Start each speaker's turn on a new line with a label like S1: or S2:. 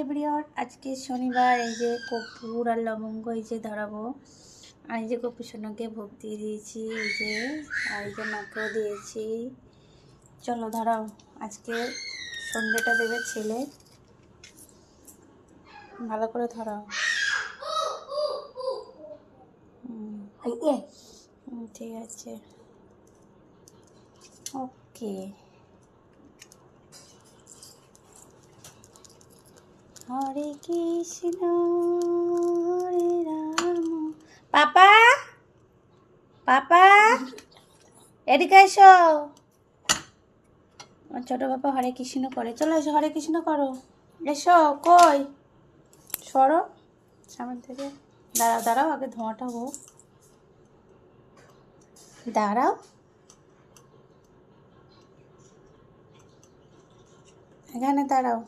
S1: Everyone, আজকে শনিবার। এই যে কর্পূর আর লবঙ্গ এই যে ধরাবো। আর এই যে কর্পূর সোনাকে ভোগ দিয়ে দিয়েছি, এই যে আর এই যে মাকেও দিয়েছি। চলো ধরাও, আজকে সন্ধ্যেটা দেবে ছেলে, ভালো করে ধরাও। ঠিক আছে, ওকে। হরে কৃষ্ণ হরে রাম। পাপা পাপা এদিকে এসো। ছোট বাবা হরে কৃষ্ণ করে, চলো এসো, হরে কৃষ্ণ করো। এসো, কই সরো সামনে থেকে। দাঁড়াও দাঁড়াও, আগে ধোঁয়াটা হোক। দাঁড়াও, এখানে দাঁড়াও।